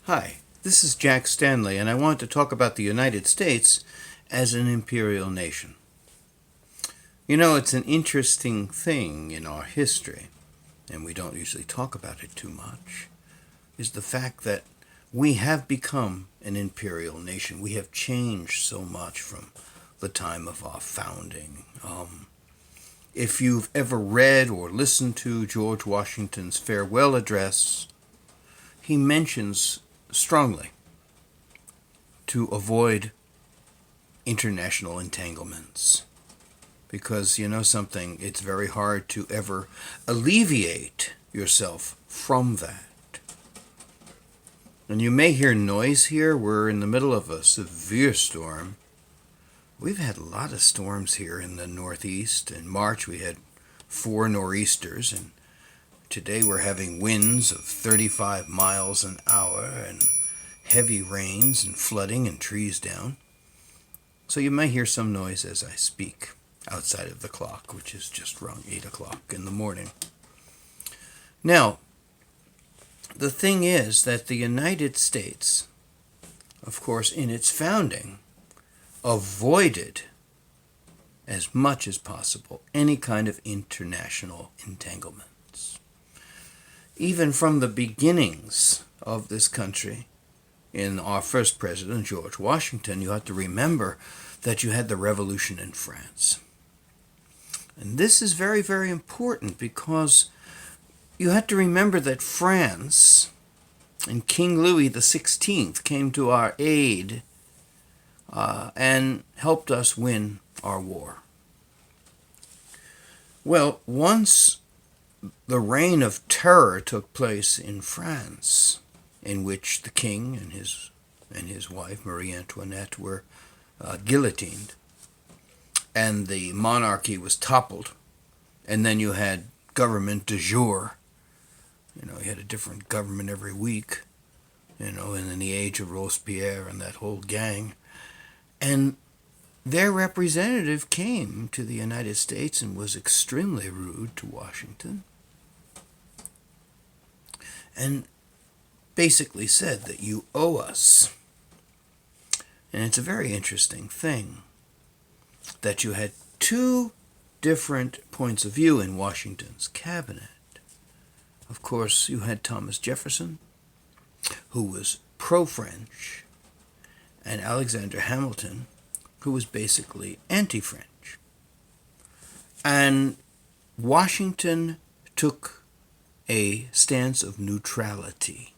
Hi, this is Jack Stanley, and I want to talk about the United States as an imperial nation. You know, it's an interesting thing in our history, and we don't usually talk about it too much, is the fact that we have become an imperial nation. We have changed so much from the time of our founding. If you've ever read or listened to George Washington's farewell address, he mentions strongly to avoid international entanglements. Because you know something, it's very hard to ever alleviate yourself from that. And you may hear noise here. We're in the middle of a severe storm. We've had a lot of storms here in the Northeast. In March we had 4 nor'easters, and today we're having winds of 35 miles an hour and heavy rains and flooding and trees down. So you may hear some noise as I speak outside of the clock, which is just rung 8 o'clock in the morning. Now, the thing is that the United States, of course, in its founding, avoided as much as possible any kind of international entanglements. Even from the beginnings of this country, in our first president, George Washington, you have to remember that you had the revolution in France. And this is very, very important because you have to remember that France and King Louis XVI came to our aid and helped us win our war. Well, once the reign of terror took place in France, in which the king and his wife Marie Antoinette were guillotined, and the monarchy was toppled, and then you had government de jure. You had a different government every week, and in the age of Robespierre and that whole gang. And their representative came to the United States and was extremely rude to Washington, and basically said that you owe us. And it's a very interesting thing that you had 2 different points of view in Washington's cabinet. Of course, you had Thomas Jefferson, who was pro-French, and Alexander Hamilton, who was basically anti-French. And Washington took a stance of neutrality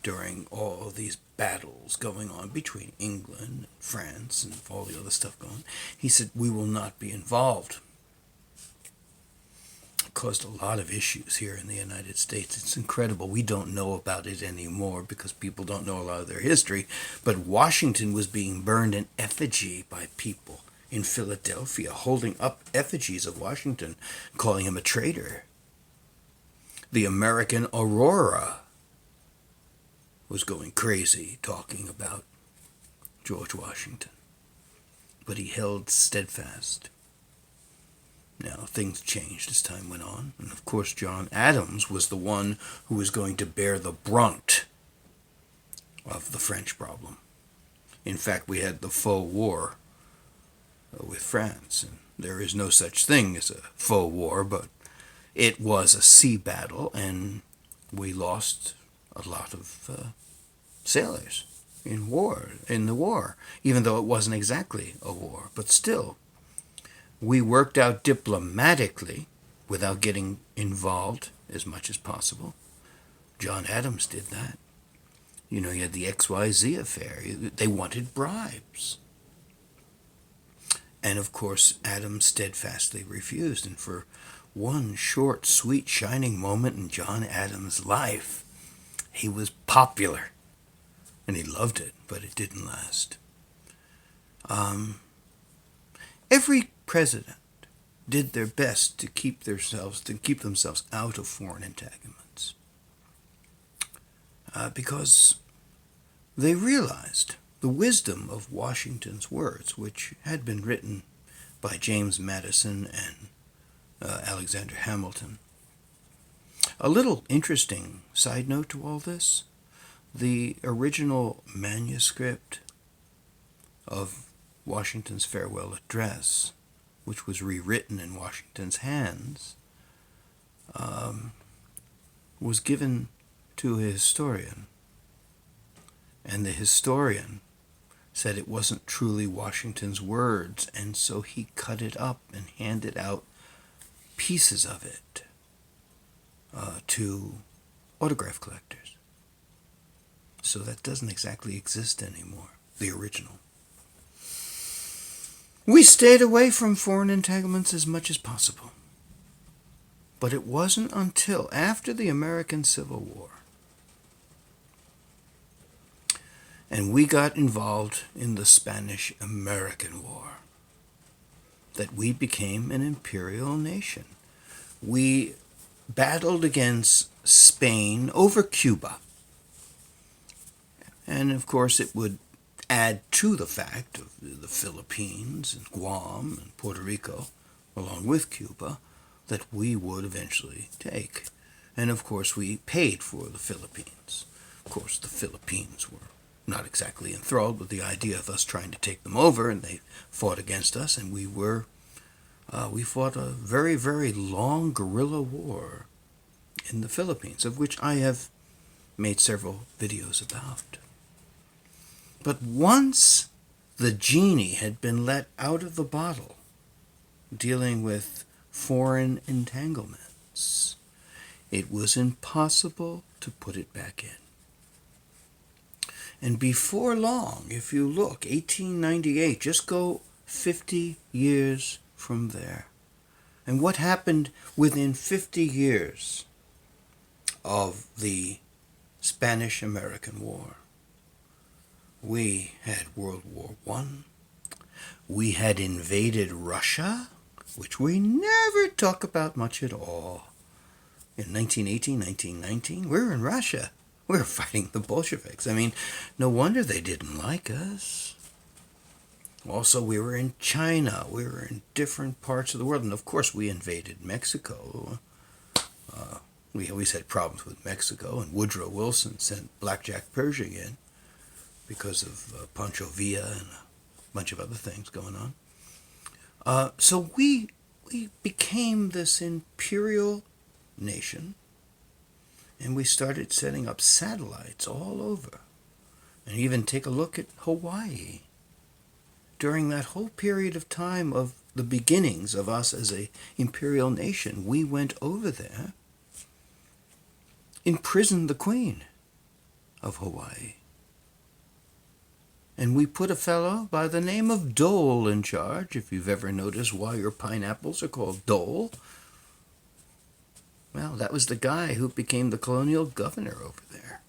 during all these battles going on between England and France and all the other stuff going on. He said, we will not be involved. It caused a lot of issues here in the United States. It's incredible. We don't know about it anymore because people don't know a lot of their history. But Washington was being burned in effigy by people in Philadelphia, holding up effigies of Washington, calling him a traitor. The American Aurora was going crazy talking about George Washington. But he held steadfast. Now, things changed as time went on. And of course, John Adams was the one who was going to bear the brunt of the French problem. In fact, we had the faux war with France. And there is no such thing as a faux war, but it was a sea battle, and we lost a lot of sailors in the war, even though it wasn't exactly a war. But still, we worked out diplomatically without getting involved as much as possible. John Adams did that. You had the XYZ affair. They wanted bribes. And of course, Adams steadfastly refused. And for one short, sweet, shining moment in John Adams' life, he was popular, and he loved it, but it didn't last. Every president did their best to keep themselves out of foreign entanglements, because they realized the wisdom of Washington's words, which had been written by James Madison and Alexander Hamilton. A little interesting side note to all this. The original manuscript of Washington's farewell address, which was rewritten in Washington's hands, was given to a historian. And the historian said it wasn't truly Washington's words, and so he cut it up and handed out pieces of it to autograph collectors. So that doesn't exactly exist anymore, the original. We stayed away from foreign entanglements as much as possible. But it wasn't until after the American Civil War and we got involved in the Spanish-American War that we became an imperial nation. We battled against Spain over Cuba. And of course it would add to the fact of the Philippines and Guam and Puerto Rico, along with Cuba, that we would eventually take. And of course we paid for the Philippines. Of course the Philippines were not exactly enthralled with the idea of us trying to take them over, and they fought against us, and we fought a very, very long guerrilla war in the Philippines, of which I have made several videos about. But once the genie had been let out of the bottle, dealing with foreign entanglements, it was impossible to put it back in. And before long, if you look, 1898, just go 50 years from there. And what happened within 50 years of the Spanish-American War? We had World War I. We had invaded Russia, which we never talk about much at all. In 1918, 1919, we were in Russia. We were fighting the Bolsheviks. I mean, no wonder they didn't like us. Also, we were in China. We were in different parts of the world. And of course, we invaded Mexico. We always had problems with Mexico. And Woodrow Wilson sent Blackjack Pershing in because of Pancho Villa and a bunch of other things going on. So we became this imperial nation. And we started setting up satellites all over. And even take a look at Hawaii. During that whole period of time of the beginnings of us as an imperial nation, we went over there, imprisoned the Queen of Hawaii. And we put a fellow by the name of Dole in charge. If you've ever noticed why your pineapples are called Dole, well, that was the guy who became the colonial governor over there.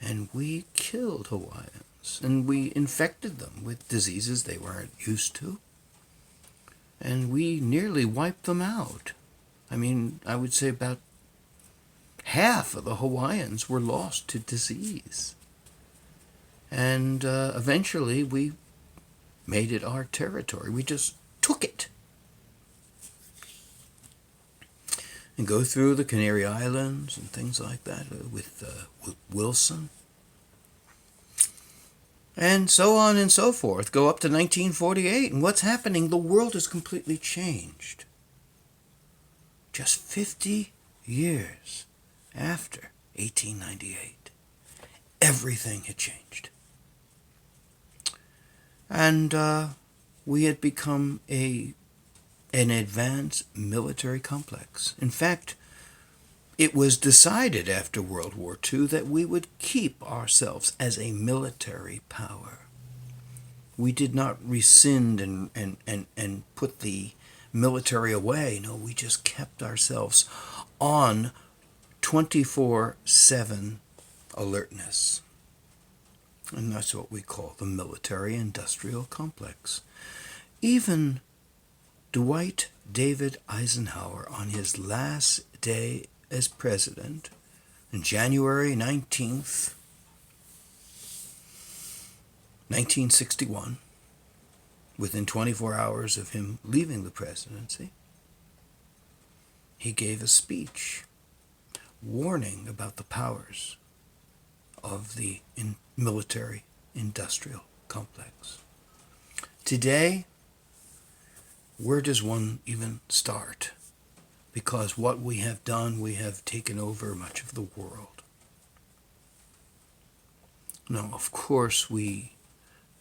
And we killed Hawaiians, and we infected them with diseases they weren't used to. And we nearly wiped them out. I mean, I would say about half of the Hawaiians were lost to disease. And eventually we made it our territory. We just took it. And go through the Canary Islands and things like that with Wilson. And so on and so forth. Go up to 1948, and what's happening? The world has completely changed. Just 50 years after 1898, everything had changed. And we had become an advanced military complex. In fact, it was decided after World War II that we would keep ourselves as a military power. We did not rescind and put the military away. No, we just kept ourselves on 24/7 alertness. And that's what we call the military-industrial complex. Even Dwight David Eisenhower, on his last day as president, on January 19th, 1961, within 24 hours of him leaving the presidency, he gave a speech warning about the powers of the military-industrial complex. Today, where does one even start? Because what we have done, we have taken over much of the world. Now, of course, we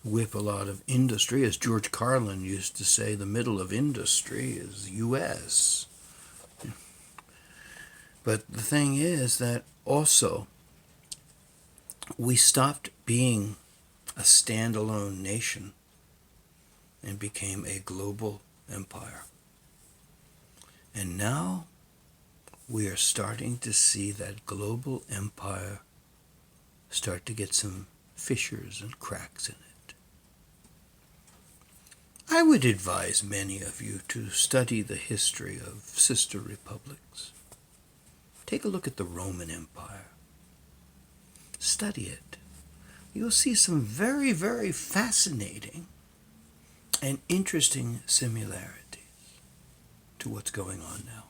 whip a lot of industry. As George Carlin used to say, the middle of industry is U.S. But the thing is that also we stopped being a standalone nation and became a global empire. And now we are starting to see that global empire start to get some fissures and cracks in it. I would advise many of you to study the history of sister republics. Take a look at the Roman Empire. Study it. You'll see some very, very fascinating and interesting similarities to what's going on now.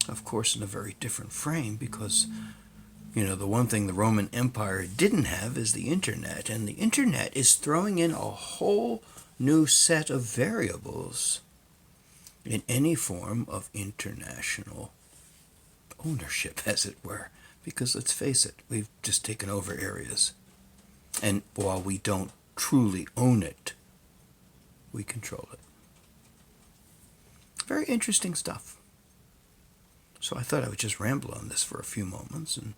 Of course, in a very different frame because, the one thing the Roman Empire didn't have is the internet, and the internet is throwing in a whole new set of variables in any form of international ownership, as it were. Because let's face it, we've just taken over areas. And while we don't truly own it, we control it. Very interesting stuff. So I thought I would just ramble on this for a few moments and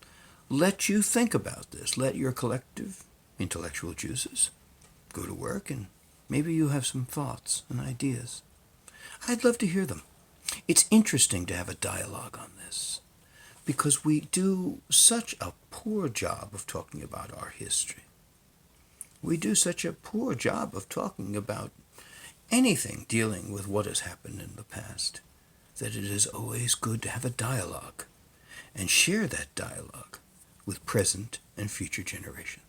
let you think about this. Let your collective intellectual juices go to work, and maybe you have some thoughts and ideas. I'd love to hear them. It's interesting to have a dialogue on this because we do such a poor job of talking about our history. We do such a poor job of talking about anything dealing with what has happened in the past that it is always good to have a dialogue and share that dialogue with present and future generations.